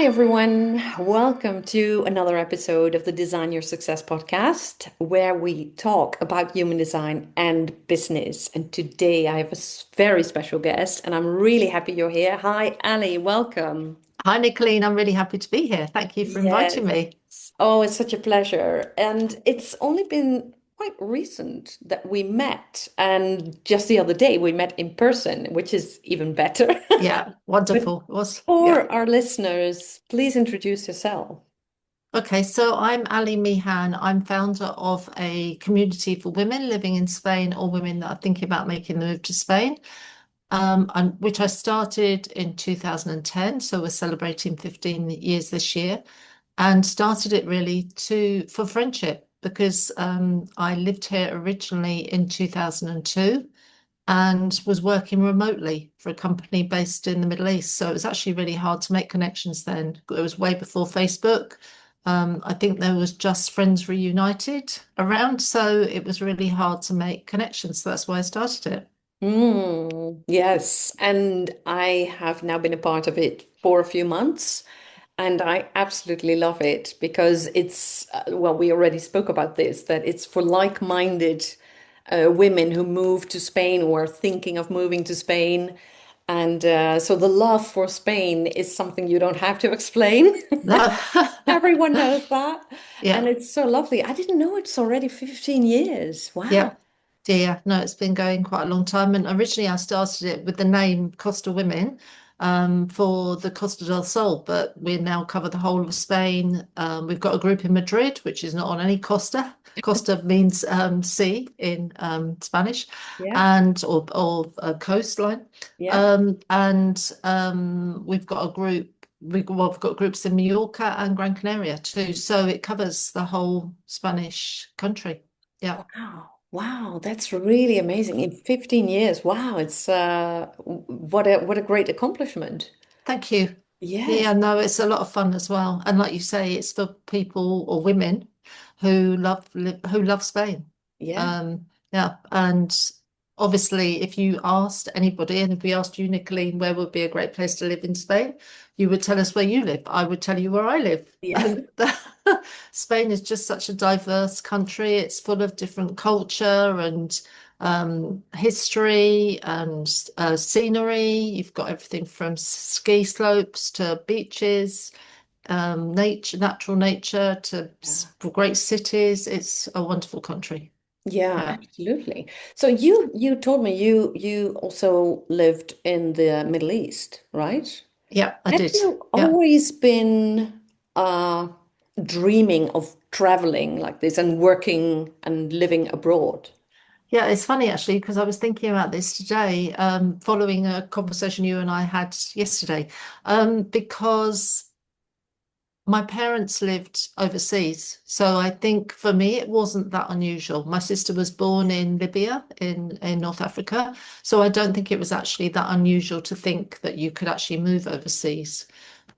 Hi, everyone. Welcome to another episode of the Design Your Success podcast, where we talk about human design and business. And today I have a very special guest, and I'm really happy you're here. Hi, Ali. Welcome. Hi, Nicolene. I'm really happy to be here. Thank you for inviting Yes. me. Oh, it's such a pleasure. And it's only been quite recent that we met. And just the other day, we met in person, which is even better. Yeah, But wonderful. It was, yeah. for our listeners, please introduce yourself. Okay, so I'm Ali Meehan. I'm founder of a community for women living in Spain or women that are thinking about making the move to Spain, which I started in 2010. So we're celebrating 15 years this year, and started it really to for friendship because I lived here originally in 2002 and was working remotely for a company based in the Middle East. So it was actually really hard to make connections then. It was way before Facebook. I think there was just Friends Reunited around, so it was really hard to make connections. So that's why I started it. Yes, and I have now been a part of it for a few months, and I absolutely love it because well, we already spoke about this, that it's for like-minded women who move to Spain or are thinking of moving to Spain. And so the love for Spain is something you don't have to explain. No. Everyone knows that. And Yeah, it's so lovely. I didn't know it's already 15 years. Wow. yeah. Yeah, no, it's been going quite a long time. And originally I started it with the name Costa Women for the Costa del Sol, but we now cover the whole of Spain. We've got a group in Madrid, which is not on any costa. Costa means sea in Spanish, Yeah. and or coastline. Yeah. We've got a group. We've got groups in Mallorca and Gran Canaria too, so it covers the whole Spanish country. Yeah. Wow. Wow, that's really amazing. In 15 years. Wow, it's what a great accomplishment. Thank you. Yes. Yeah, no, it's a lot of fun as well. And like you say, it's for people or women who love Spain. Yeah. Yeah, and obviously, if you asked anybody, and if we asked you, Nicolene, where would be a great place to live in Spain, you would tell us where you live. I would tell you where I live. Yeah. And Spain is just such a diverse country. It's full of different culture and history and scenery. You've got everything from ski slopes to beaches, natural nature to Yeah. great cities. It's a wonderful country. Yeah, Yeah, absolutely. So you told me you also lived in the Middle East, right? yeah, I Have did. you Yeah. always been uh dreaming of traveling like this and working and living abroad? Yeah, it's funny actually because I was thinking about this today, following a conversation you and I had yesterday, because my parents lived overseas. So I think for me, it wasn't that unusual. My sister was born in Libya in North Africa. So I don't think it was actually that unusual to think that you could actually move overseas.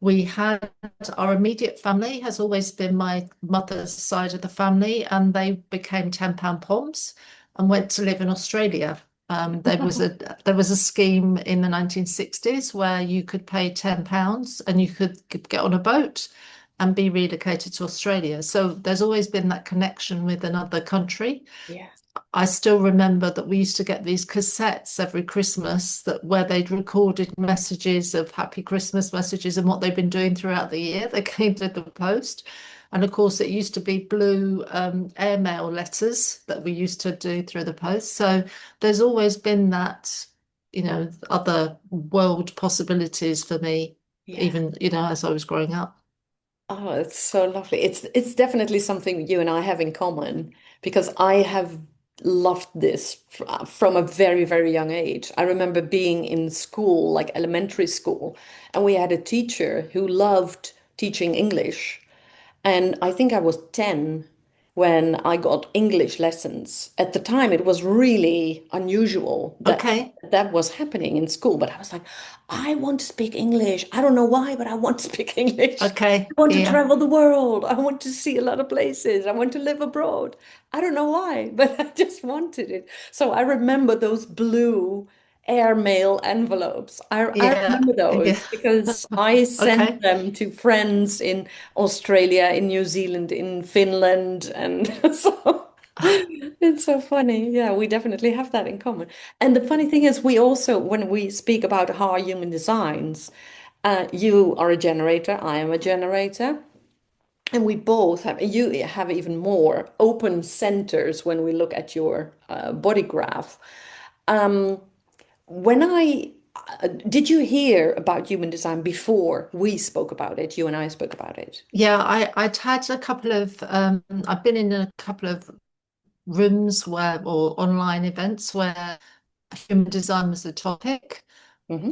We had our immediate family has always been my mother's side of the family, and they became £10 Poms and went to live in Australia. There was a scheme in the 1960s where you could pay £10 and you could get on a boat and be relocated to Australia. So there's always been that connection with another country. Yeah. I still remember that we used to get these cassettes every Christmas that where they'd recorded messages of happy Christmas messages and what they've been doing throughout the year. They came to the post. And of course, it used to be blue airmail letters that we used to do through the post. So there's always been that, other world possibilities for me, Yeah. even, as I was growing up. Oh, it's so lovely. It's definitely something you and I have in common because I have loved this from a very, very young age. I remember being in school, like elementary school, and we had a teacher who loved teaching English. And I think I was 10 when I got English lessons. At the time, it was really unusual that Okay. that was happening in school. But I was like, I want to speak English. I don't know why, but I want to speak English. Okay. I want to Yeah. travel the world. I want to see a lot of places. I want to live abroad. I don't know why, but I just wanted it. So I remember those blue airmail envelopes. I Yeah, remember yeah. those because I sent Okay. them to friends in Australia, in New Zealand, in Finland, and so it's so funny. Yeah, we definitely have that in common. And the funny thing is, we also, when we speak about how are human designs, you are a generator, I am a generator. And we both have, you have even more open centers when we look at your body graph. Um, when did you hear about human design before we spoke about it? You and I spoke about it. Yeah, I'd had a couple of I've been in a couple of rooms where or online events where human design was the topic. Hmm.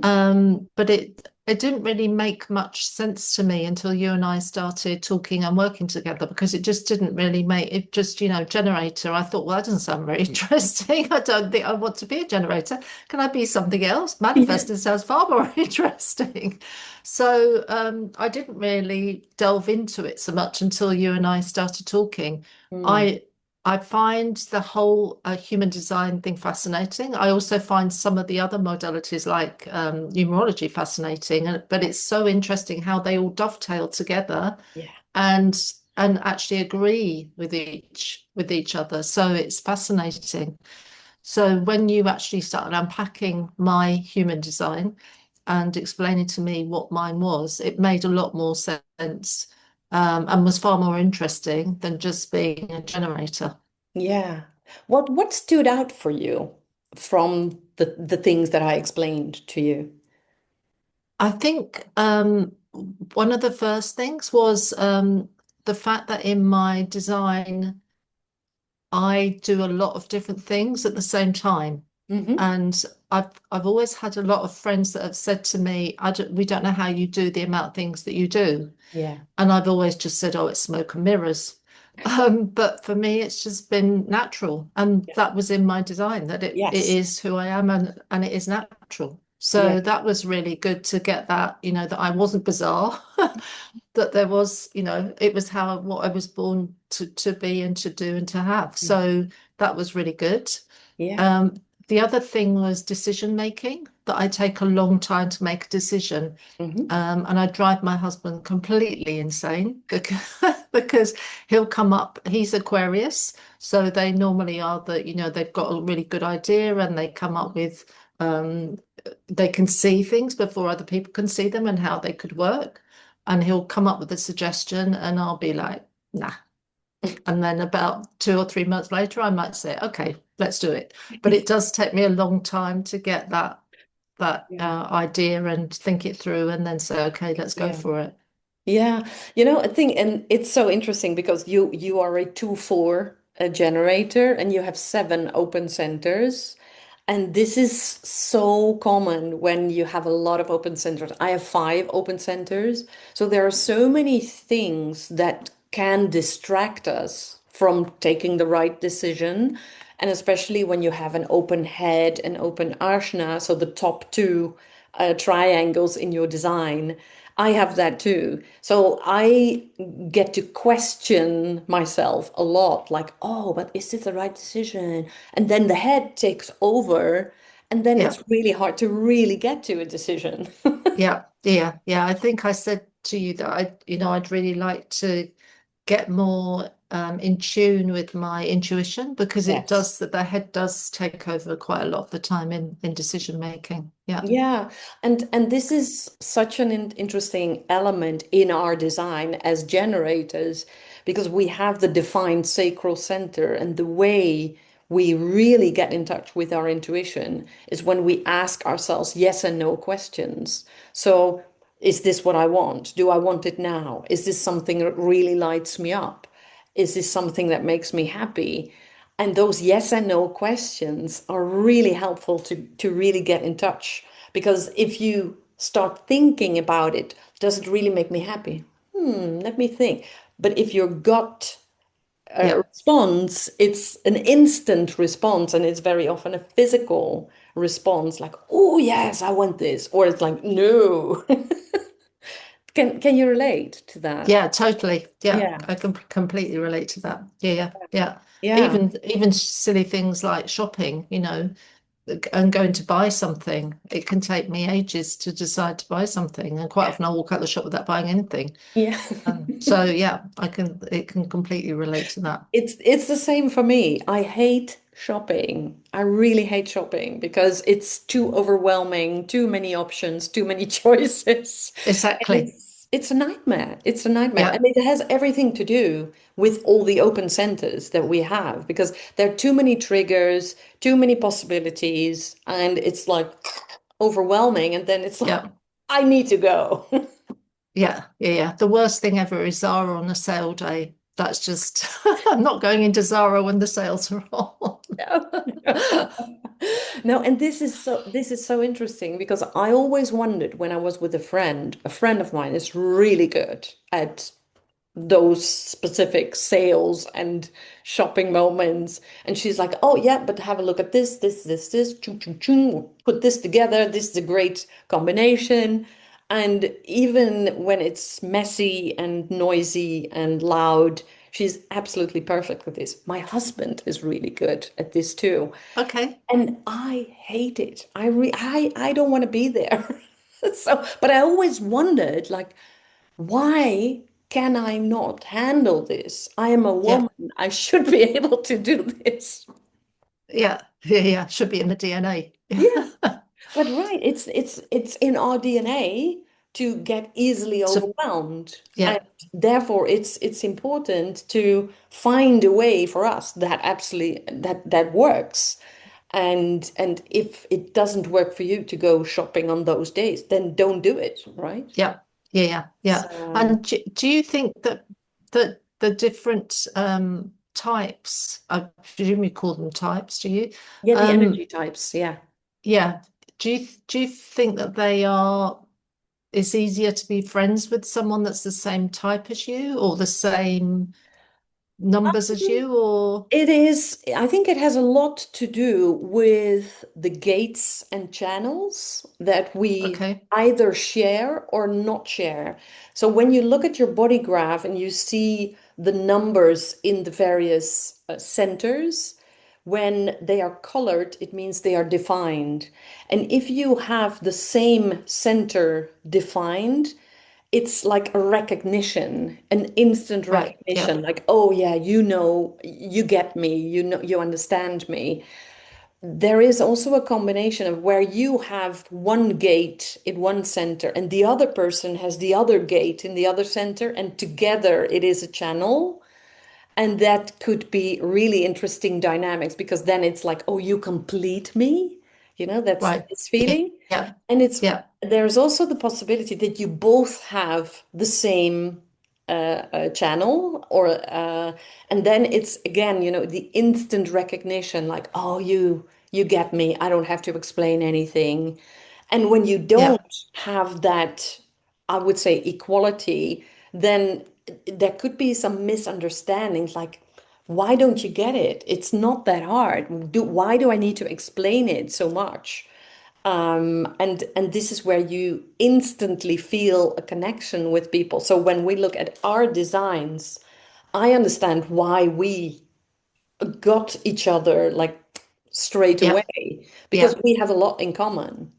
But it didn't really make much sense to me until you and I started talking and working together because it just didn't really make it just, generator. I thought, well, that doesn't sound very interesting. I don't think I want to be a generator. Can I be something else? Yeah. Manifesting sounds far more interesting. So I didn't really delve into it so much until you and I started talking. Mm. I I find the whole human design thing fascinating. I also find some of the other modalities like numerology fascinating, but it's so interesting how they all dovetail together Yeah. and and actually agree with each other. So it's fascinating. So when you actually started unpacking my human design and explaining to me what mine was, it made a lot more sense and was far more interesting than just being a generator. Yeah. What stood out for you from the things that I explained to you? I think one of the first things was the fact that in my design, I do a lot of different things at the same time. Hmm. And I've always had a lot of friends that have said to me, we don't know how you do the amount of things that you do. Yeah. And I've always just said, oh, it's smoke and mirrors. But for me, it's just been natural. And Yeah. that was in my design, that it Yes. is who I am and it is natural. Yeah. So that was really good to get that, that I wasn't bizarre, that there was, it was how what I was born to be and to do and to have. So that was really good. Yeah. Um, the other thing was decision making, that I take a long time to make a decision. Hmm. And I drive my husband completely insane because he'll come up, he's Aquarius, so they normally are they've got a really good idea and they come up with they can see things before other people can see them and how they could work. And he'll come up with a suggestion and I'll be like, nah. And then about 2 or 3 months later, I might say, okay, let's do it. But it does take me a long time to get that Yeah. idea and think it through and then say, okay, let's go Yeah. for it. Yeah, I think, and it's so interesting because you are a 2-4 generator and you have 7 open centers. And this is so common when you have a lot of open centers. I have 5 open centers. So there are so many things that can distract us from taking the right decision. And especially when you have an open head and open ajna, so the top 2 triangles in your design. I have that too. So I get to question myself a lot, like, oh, but is this the right decision? And then the head takes over, and then Yeah, it's really hard to really get to a decision. yeah. I think I said to you that I'd really like to get more in tune with my intuition because it Yes. does that the head does take over quite a lot of the time in decision making. Yeah, Yeah, and this is such an interesting element in our design as generators because we have the defined sacral center, and the way we really get in touch with our intuition is when we ask ourselves yes and no questions. So, is this what I want? Do I want it now? Is this something that really lights me up? Is this something that makes me happy? And those yes and no questions are really helpful to really get in touch. Because if you start thinking about it, does it really make me happy? Let me think. But if your gut yeah, response, it's an instant response, and it's very often a physical response, like, oh yes, I want this, or it's like, no. Can you relate to that? yeah, totally. Yeah, Yeah. I can completely relate to that. Yeah. Yeah. Even silly things like shopping, and going to buy something. It can take me ages to decide to buy something, and quite Yeah. often I'll walk out the shop without buying anything. Yeah. So yeah, it can completely relate to that. It's the same for me. I hate shopping. I really hate shopping because it's too overwhelming, too many options, too many choices. And Exactly. it's a nightmare. It's a nightmare. Yeah, And it has everything to do with all the open centers that we have because there are too many triggers, too many possibilities, and it's like overwhelming. And then it's like, yeah, I need to go. yeah. The worst thing ever is Zara on a sale day. That's just, I'm not going into Zara when the sales are on. No. No, and this is so interesting because I always wondered when I was with a friend of mine is really good at those specific sales and shopping moments. And she's like, oh yeah, but have a look at this, chung, chung, chung, put this together. This is a great combination. And even when it's messy and noisy and loud, she's absolutely perfect with this. My husband is really good at this too. Okay. And I hate it. I don't want to be there. So, but I always wondered, like, why can I not handle this? I am a Yeah, woman. I should be able to do this. yeah. Should be in the DNA. Yeah, but right, it's in our DNA to get easily So overwhelmed. And yeah, therefore it's important to find a way for us that absolutely that works. And if it doesn't work for you to go shopping on those days, then don't do it, right? yeah, yeah. So And do you think that the different types, I presume you call them types, do you? yeah, the Um, energy types, yeah. yeah. Do you think that they are, it's easier to be friends with someone that's the same type as you or the same numbers as you or It is, I think it has a lot to do with the gates and channels that we okay, either share or not share. So when you look at your body graph and you see the numbers in the various centers, when they are colored, it means they are defined. And if you have the same center defined, it's like a recognition, an instant right, yeah, recognition, like, oh yeah, you know, you get me, you know, you understand me. There is also a combination of where you have one gate in one center and the other person has the other gate in the other center, and together it is a channel. And that could be really interesting dynamics because then it's like, oh, you complete me. You know, that's right, this yeah, feeling. yeah, And it's yeah, there's also the possibility that you both have the same channel, or and then it's again, you know, the instant recognition, like, oh, you get me. I don't have to explain anything. And when you yeah, don't have that, I would say, equality, then there could be some misunderstandings, like, why don't you get it? It's not that hard. Why do I need to explain it so much? And this is where you instantly feel a connection with people. So when we look at our designs, I understand why we got each other like straight yeah, away, because yeah, we have a lot in common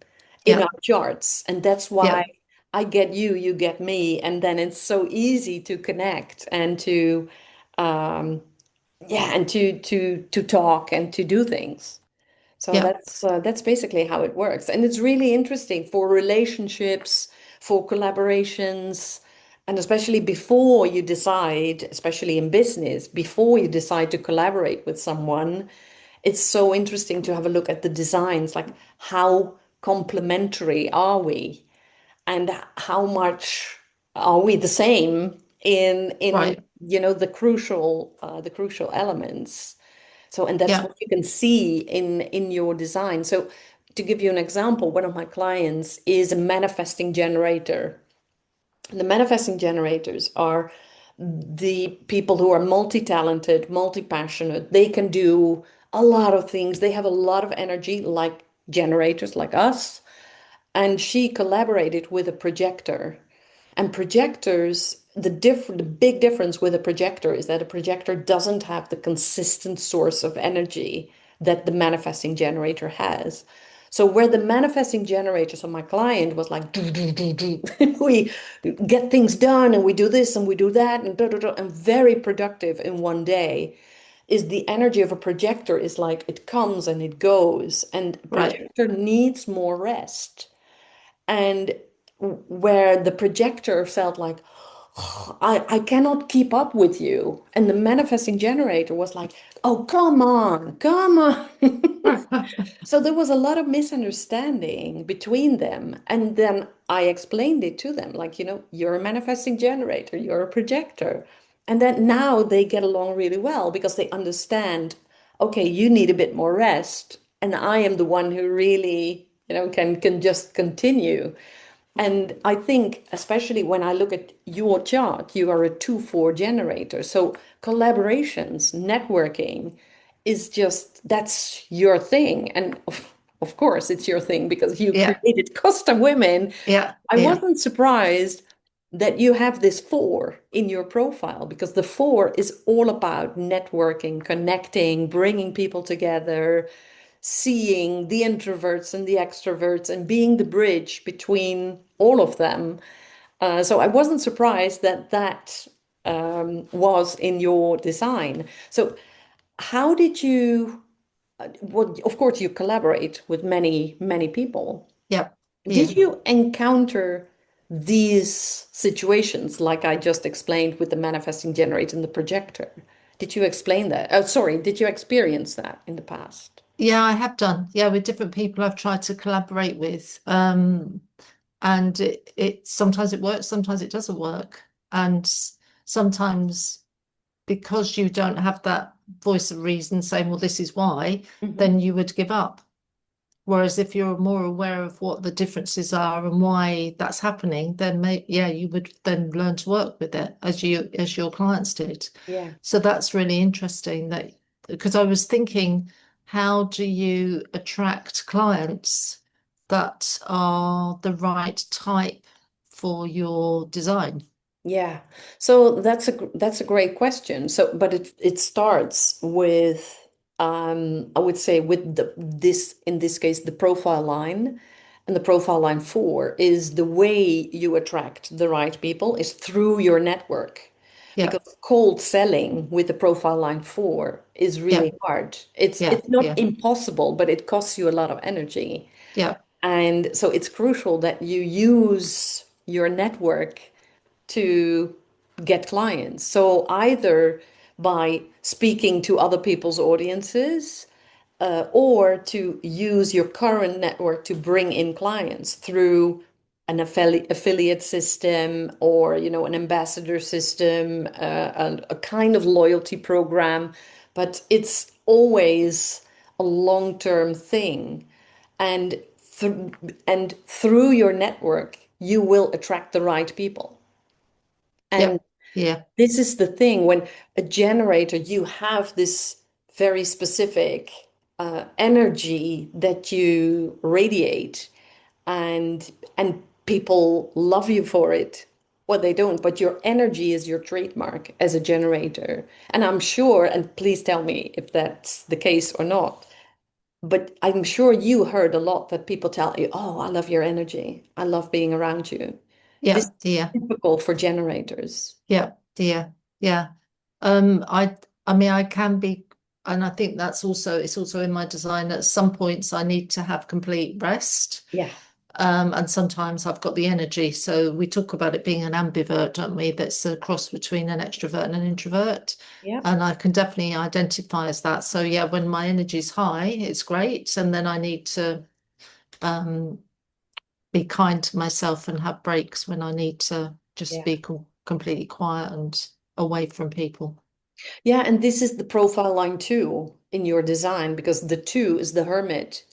in yeah, our charts. And that's why yeah, I get you, you get me. And then it's so easy to connect and to um yeah, and to talk and to do things. So yeah, that's basically how it works. And it's really interesting for relationships, for collaborations, and especially before you decide, especially in business, before you decide to collaborate with someone, it's so interesting to have a look at the designs, like how complementary are we and how much are we the same in right, you know the crucial elements. So, and that's yeah, what you can see in your design. So, to give you an example, one of my clients is a manifesting generator. And the manifesting generators are the people who are multi-talented, multi-passionate. They can do a lot of things. They have a lot of energy, like generators, like us. And she collaborated with a projector. And projectors, the big difference with a projector is that a projector doesn't have the consistent source of energy that the manifesting generator has. So where the manifesting generator, so my client was like, do, do, do, do. We get things done and we do this and we do that and, da, da, da, and very productive in one day, is the energy of a projector is like it comes and it goes, and Right. projector needs more rest. And where the projector felt like, "Oh, I cannot keep up with you." And the manifesting generator was like, oh, come on, come on. So there was a lot of misunderstanding between them. And then I explained it to them, like, you're a manifesting generator, you're a projector. And then now they get along really well because they understand, okay, you need a bit more rest. And I am the one who really, can just continue. And I think, especially when I look at your chart, you are a 2-4 generator. So collaborations, networking is just, that's your thing. And of course, it's your thing because you Yeah. created Costa Women. Yeah. I Yeah. wasn't surprised that you have this 4 in your profile, because the 4 is all about networking, connecting, bringing people together, seeing the introverts and the extroverts and being the bridge between all of them. So I wasn't surprised that that was in your design. So how did you, well, of course, you collaborate with many, many people. Yeah. Yeah. Did you encounter these situations like I just explained with the manifesting generator and the projector? Did you explain that? Oh, sorry, did you experience that in the past? Yeah, I have done. Yeah, with different people I've tried to collaborate with. And it sometimes it works, sometimes it doesn't work. And sometimes because you don't have that voice of reason saying, well, this is why, Mhm. then you would give up. Whereas if you're more aware of what the differences are and why that's happening, then yeah, you would then learn to work with it as your clients did. Yeah. So that's really interesting that because I was thinking, how do you attract clients that are the right type for your design? Yeah. So that's a great question. So, but it starts with I would say with this, in this case, the profile line. And the profile line 4 is the way you attract the right people is through your network. Yeah, Because cold selling with the profile line 4 is yeah, really hard. It's yeah, it's not yeah, impossible, but it costs you a lot of energy. yeah, And so it's crucial that you use your network to get clients. So either by speaking to other people's audiences, or to use your current network to bring in clients through an affiliate system, or an ambassador system, a kind of loyalty program. But it's always a long-term thing. And through your network you will attract the right people. yeah, And yeah, this is the thing, when a generator, you have this very specific energy that you radiate, and people love you for it. Well, they don't, but your energy is your trademark as a generator. And I'm sure, and please tell me if that's the case or not, but I'm sure you heard a lot that people tell you, oh, I love your energy. I love being around you. This yeah, is yeah. typical for generators. Yeah, yeah, yeah. I mean, I can be, and I think it's also in my design. At some points, I need to have complete rest. Yeah. And sometimes I've got the energy. So we talk about it being an ambivert, don't we? That's a cross between an extrovert and an introvert. Yeah. And I can definitely identify as that. So yeah, when my energy's high, it's great. And then I need to um, be kind to myself and have breaks when I need to just Yeah. be completely quiet and away from people. Yeah. And this is the profile line 2 in your design, because the 2 is the hermit.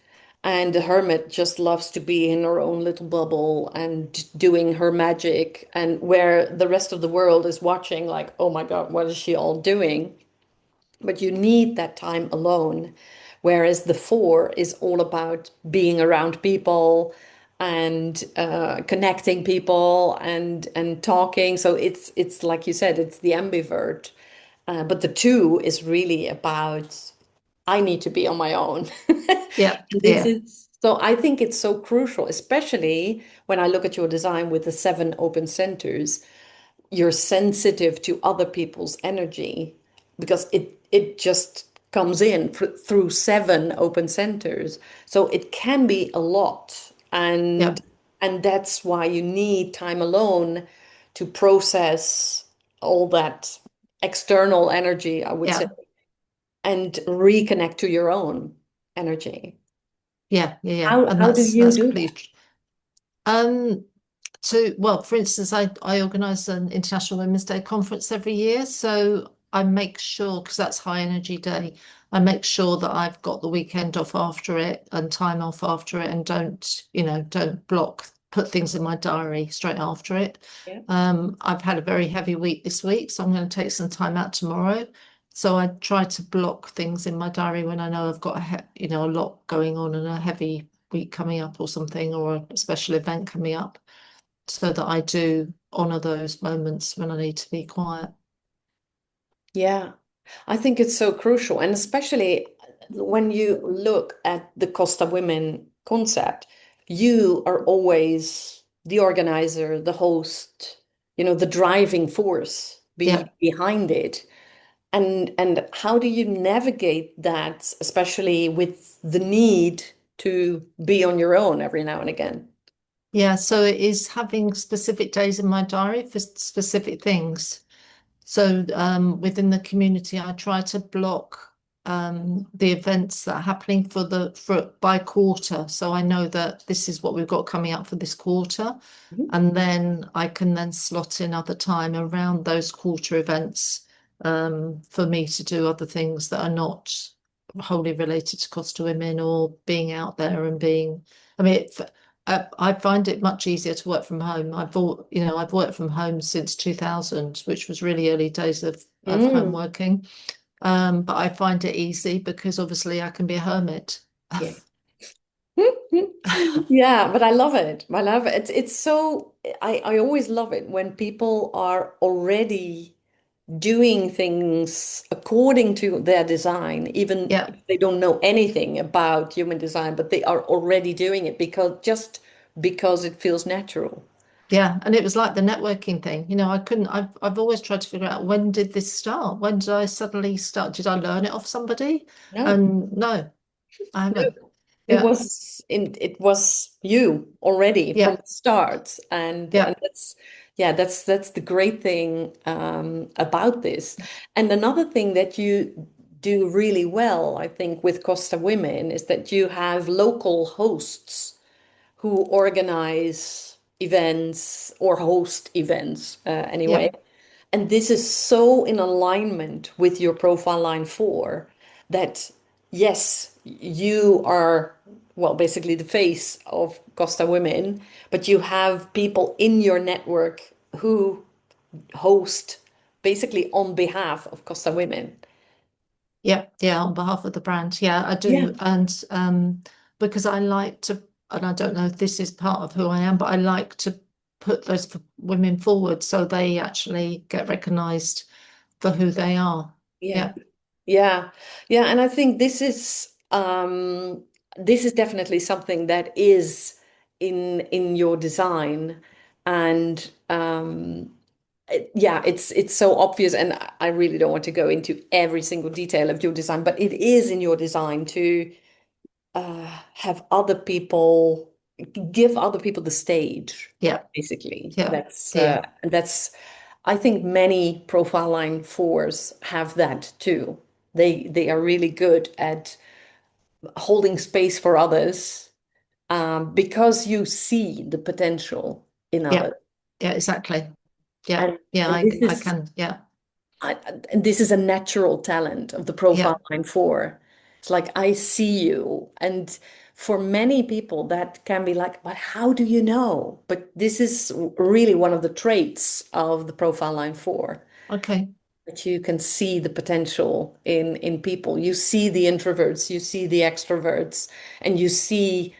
And the hermit just loves to be in her own little bubble and doing her magic, and where the rest of the world is watching, like, oh my God, what is she all doing? But you need that time alone. Whereas the 4 is all about being around people and connecting people and talking. So it's like you said, it's the ambivert. But the 2 is really about, I need to be on my own. Yeah, This yeah, is so I think it's so crucial, especially when I look at your design with the seven open centers. You're sensitive to other people's energy because it just comes in through seven open centers. So it can be a lot, yeah, and that's why you need time alone to process all that external energy, I would say, yeah, and reconnect to your own energy. yeah, yeah, yeah. And How do you that's do that? completely well, for instance, I organise an International Women's Day conference every year, so I make sure, because that's high energy day, I make sure that I've got the weekend off after it and time off after it, and don't put things in my diary straight after it. Yeah. I've had a very heavy week this week, so I'm going to take some time out tomorrow. So I try to block things in my diary when I know I've got a lot going on and a heavy week coming up or something, or a special event coming up, so that I do honor those moments when I need to be quiet. Yeah, I think it's so crucial. And especially when you look at the Costa Women concept, you are always the organizer, the host, the driving force Yeah. behind it. And how do you navigate that, especially with the need to be on your own every now and again? Yeah. So it is having specific days in my diary for specific things. So within the community, I try to block the events that are happening for by quarter. So I know that this is what we've got coming up for this quarter. Mhm. And then I can then slot in other time around those quarter events for me to do other things that are not wholly related to Costa Women or being out there and being, I mean, I find it much easier to work from home. I've worked from home since 2000, which was really early days of home Mm, working. But I find it easy because obviously I can be a hermit. yeah. Yeah, but I love it. I love it. It's so I always love it when people are already doing things according to their design, even Yeah, if they don't know anything about human design, but they are already doing it because it feels natural. yeah. And it was like the networking thing. I couldn't, I've always tried to figure out, when did this start? When did I suddenly start? Did I learn it off somebody? No, And no, I no. haven't. It Yeah, was you already from yeah, the start, and yeah, that's the great thing about this. And another thing that you do really well, I think, with Costa Women is that you have local hosts who organize events or host events yeah, anyway. And this is so in alignment with your profile line four that, yes, you are, well, basically the face of Costa Women, but you have people in your network who host basically on behalf of Costa Women. yeah, yeah. On behalf of the brand, yeah, I Yeah. do. And because I like to, and I don't know if this is part of who I am, but I like to put those women forward so they actually get recognized for who they are. Yeah. Yeah, Yeah, yeah, and I think this is definitely something that is in your design, and yeah, it's so obvious, and I really don't want to go into every single detail of your design, but it is in your design to have other people give other people the stage, yeah, basically. yeah, yeah, That's I think many profile line fours have that too. They are really good at holding space for others because you see the potential in yeah, others. yeah, exactly. Yeah, And yeah, and I can. Yeah, I, and this is a natural talent of the yeah, profile line four. It's like I see you, and for many people that can be like, but how do you know? But this is really one of the traits of the profile line four, okay. that you can see the potential in people. You see the introverts, you see the extroverts, and you see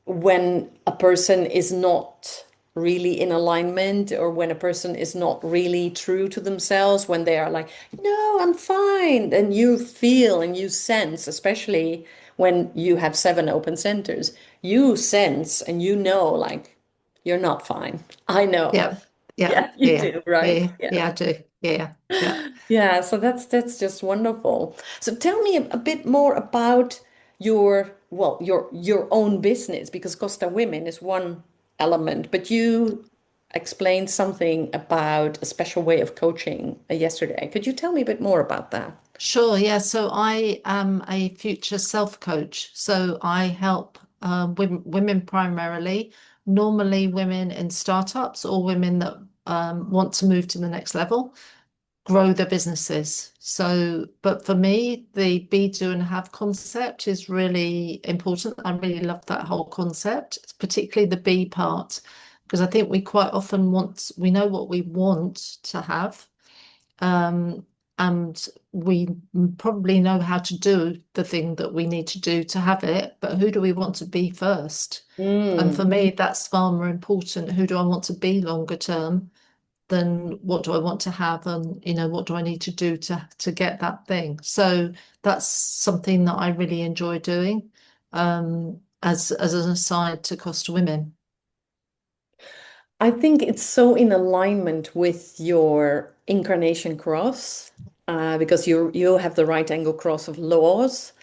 when a person is not really in alignment, or when a person is not really true to themselves, when they are like, no, I'm fine. And you feel and you sense, especially when you have 7 open centers, you sense and you know, like, you're not fine. I know. Yeah. Yeah. Yeah, you Yeah. do, Yeah. right? Yeah. Yeah. Yeah, I do. Yeah. Yeah. Yeah, so that's just wonderful. So tell me a bit more about your, well, your own business, because Costa Women is one element, but you explained something about a special way of coaching yesterday. Could you tell me a bit more about that? Sure, yeah. So I am a future self coach. So I help women primarily, normally women in startups or women that want to move to the next level, grow their businesses. So, but for me, the be, do, and have concept is really important. I really love that whole concept, particularly the be part, because I think we quite often we know what we want to have. Um, and we probably know how to do the thing that we need to do to have it, but who do we want to be first? And for Mm. me, that's far more important. Who do I want to be longer term than what do I want to have, and what do I need to do to get that thing? So that's something that I really enjoy doing, as an aside to Costa Women. I think it's so in alignment with your Incarnation Cross, because you have the right angle cross of laws.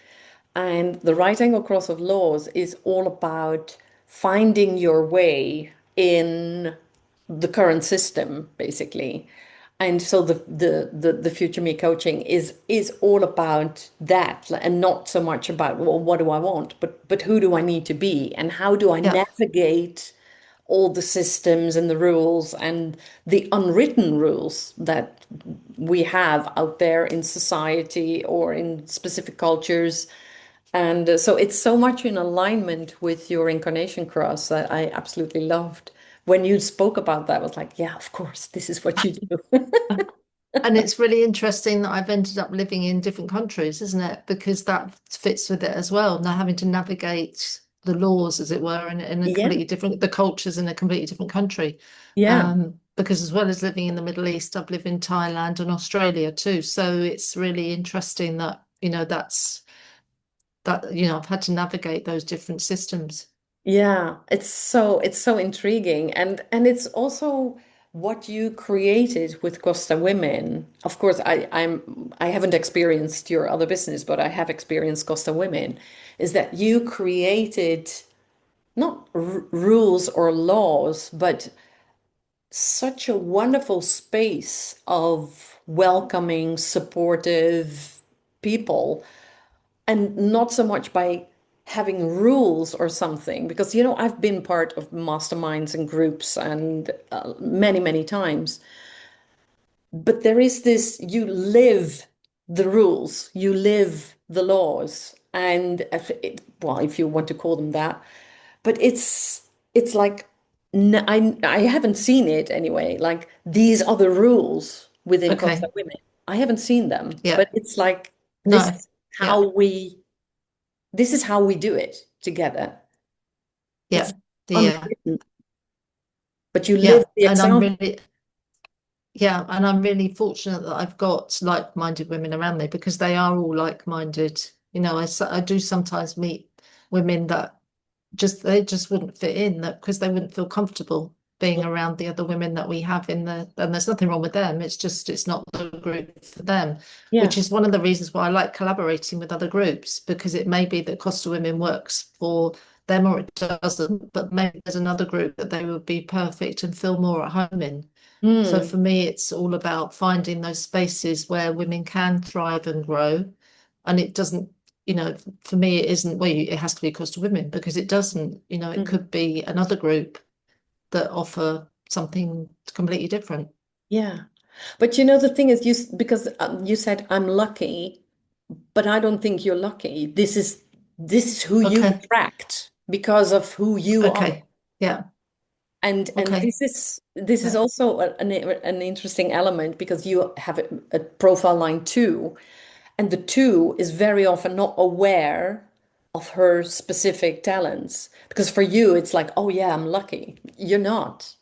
And the right angle cross of laws is all about finding your way in the current system, basically. And so the future me coaching is all about that, and not so much about, well, what do I want, but who do I need to be, and how do I Yeah, navigate all the systems and the rules and the unwritten rules that we have out there in society or in specific cultures. And so it's so much in alignment with your Incarnation Cross that I absolutely loved. When you spoke about that, I was like, yeah, of course, this is what you do. and it's really interesting that I've ended up living in different countries, isn't it? Because that fits with it as well. Now having to navigate the laws, as it were, in a Yeah, completely different, the cultures in a completely different country. yeah, Because as well as living in the Middle East, I've lived in Thailand and Australia too. So it's really interesting that, I've had to navigate those different systems. yeah. It's so intriguing, and it's also what you created with Costa Women. Of course, I haven't experienced your other business, but I have experienced Costa Women. Is that you created not rules or laws, but such a wonderful space of welcoming, supportive people, and not so much by having rules or something. Because, I've been part of masterminds and groups and many, many times. But there is this, you live the rules, you live the laws. And well, if you want to call them that, but it's like I haven't seen it anyway. Like, these are the rules within Costa Okay. Women. I haven't seen them, Yeah. but it's like this No. is Yeah. how we this is how we do it together. It's Yeah. Yeah. unwritten, but you live Yeah. the example. And I'm really fortunate that I've got like-minded women around me because they are all like-minded. I do sometimes meet women that they just wouldn't fit in, that because they wouldn't feel comfortable being Yeah, around the other women that we have and there's nothing wrong with them. It's not the group for them, which yeah, is one of the reasons why I like collaborating with other groups, because it may be that Costa Women works for them or it doesn't, but maybe there's another group that they would be perfect and feel more at home in. So mm, for me, it's all about finding those spaces where women can thrive and grow. And it doesn't, for me, it isn't, well, it has to be Costa Women because it doesn't, it mm, could be another group that offer something completely different. yeah. But the thing is, because you said I'm lucky, but I don't think you're lucky. This is who you Okay. attract because of who you are. Okay. Yeah. And Okay. this is Yeah. also an interesting element, because you have a profile line two, and the two is very often not aware of her specific talents, because for you it's like, oh yeah, I'm lucky. You're not.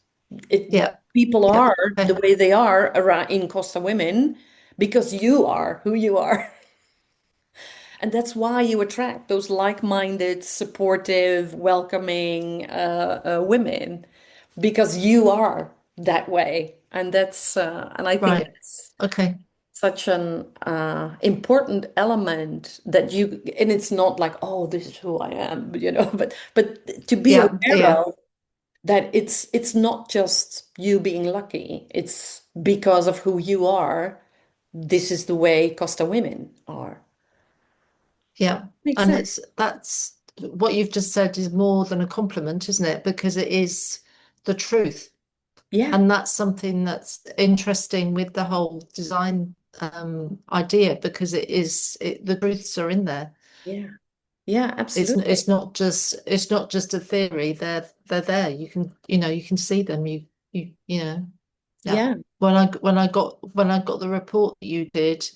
It Yeah. people Yeah. are the Okay. way they are around in Costa Women because you are who you are. And that's why you attract those like-minded, supportive, welcoming women because you are that way. And and I think Right. that's Okay. such an important element that and it's not like, oh, this is who I am, but to be Yeah. aware Yeah. of that it's not just you being lucky, it's because of who you are. This is the way Costa women are. Yeah. Makes And sense. that's what you've just said is more than a compliment, isn't it? Because it is the truth. Yeah, And that's something that's interesting with the whole design idea because the truths are in there. yeah, yeah, It's absolutely. not just a theory. They're there. You can see them. Yeah. Yeah, When I got the report that you did,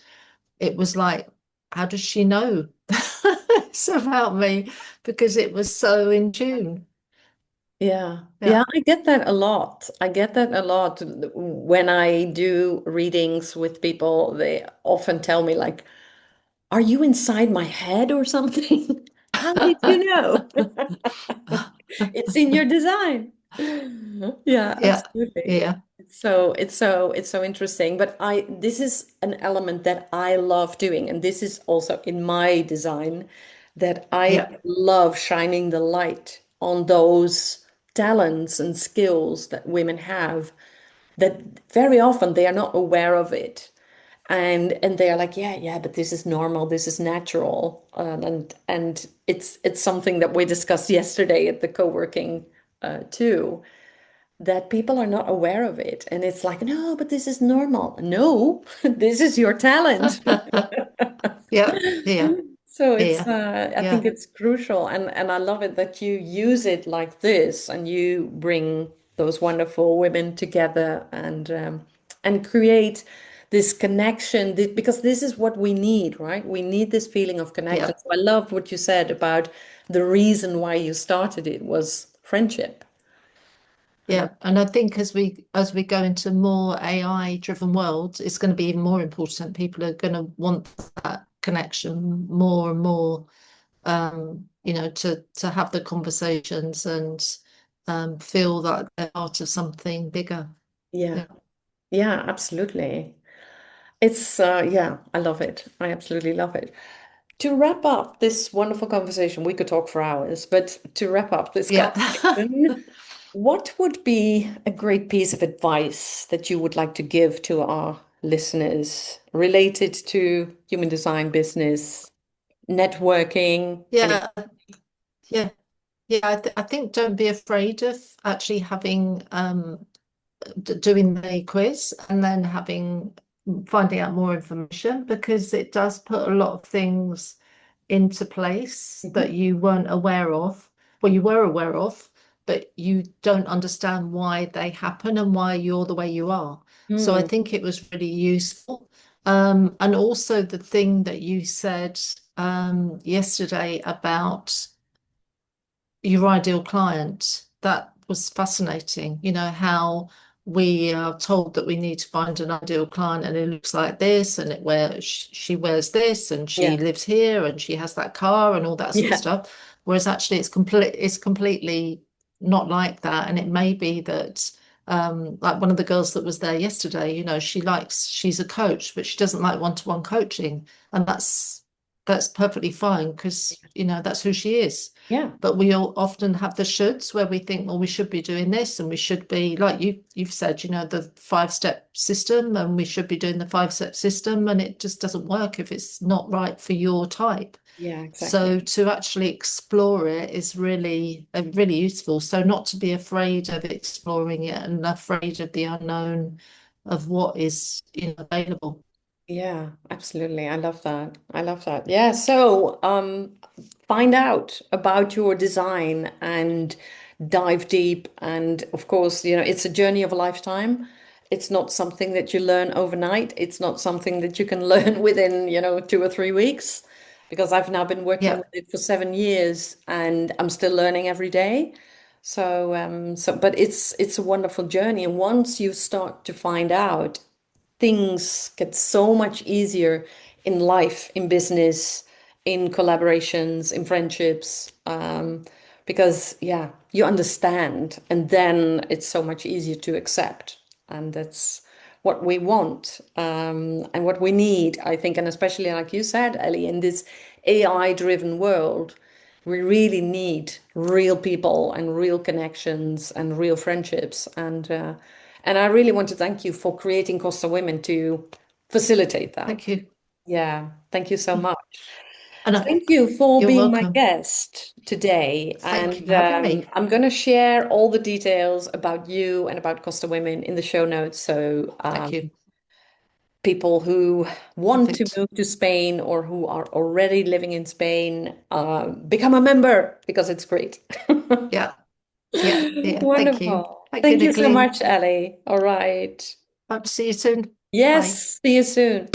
it was like, how does she know it's about me? Because it was so in tune. yeah, Yeah. yeah. I get that a lot. I get that a lot when I do readings with people. They often tell me like, "Are you inside my head or something? How did you know?" It's in your design. Yeah, Yeah. absolutely. Yeah. It's so interesting. But this is an element that I love doing, and this is also in my design that I Yeah. love shining the light on those talents and skills that women have that very often they are not aware of it. And they are like, yeah, yeah, but this is normal, this is natural. And it's something that we discussed yesterday at the co-working too, that people are not aware of it. And it's like, no, but this is normal. No, this is your talent. Yeah. Yeah. So Yeah. I think Yeah. it's crucial, and I love it that you use it like this, and you bring those wonderful women together and create this connection, because this is what we need, right? We need this feeling of connection. Yeah. So I loved what you said about the reason why you started it was friendship. Yeah, and I think as we go into more AI driven worlds, it's going to be even more important. People are going to want that connection more and more, to have the conversations and feel that they're part of something bigger. Yeah, Yeah, yeah, absolutely. Yeah, I love it. I absolutely love it. To wrap up this wonderful conversation, we could talk for hours, but to wrap up this yeah, conversation, what would be a great piece of advice that you would like to give to our listeners related to human design business, networking, any? yeah, yeah, yeah. I think don't be afraid of actually having doing the quiz and then finding out more information because it does put a lot of things into place Mhm. that you weren't aware of. Well, you were aware of, but you don't understand why they happen and why you're the way you are. So I Mm, think it was really useful. And also the thing that you said yesterday about your ideal client. That was fascinating. You know, how we are told that we need to find an ideal client and it looks like this and she wears this and she yeah, lives here and she has that car and all that sort of yeah, stuff. Whereas actually it's completely not like that. And it may be that like one of the girls that was there yesterday, she's a coach, but she doesn't like one-to-one coaching. And that's perfectly fine because that's who she is. yeah, But we all often have the shoulds where we think, well, we should be doing this and we should be like you've said, the 5-step system and we should be doing the 5-step system, and it just doesn't work if it's not right for your type. yeah, exactly. So to actually explore it is really useful. So not to be afraid of exploring it and afraid of the unknown of what is available. Yeah, absolutely. I love that. I love that. Yeah. So, find out about your design and dive deep. And of course, it's a journey of a lifetime. It's not something that you learn overnight. It's not something that you can learn within, 2 or 3 weeks, because I've now been working Yeah, with it for 7 years and I'm still learning every day. But it's a wonderful journey. And once you start to find out, things get so much easier in life, in business, in collaborations, in friendships, because yeah, you understand, and then it's so much easier to accept, and that's what we want, and what we need, I think, and especially like you said, Ellie, in this AI-driven world. We really need real people and real connections and real friendships. And I really want to thank you for creating Costa Women to facilitate that. Thank you. Yeah, thank you so much. And Thank you for you're being my welcome. guest today. Thank you And for having me. I'm going to share all the details about you and about Costa Women in the show notes. So Thank you. people who want to Perfect. move to Spain or who are already living in Spain, become a member because it's great. Yeah. Yeah. Yeah. Thank you. Wonderful. Thank you, Thank you so Nicoline. much, Ellie. All right. Hope to see you soon. Bye. Yes, see you soon.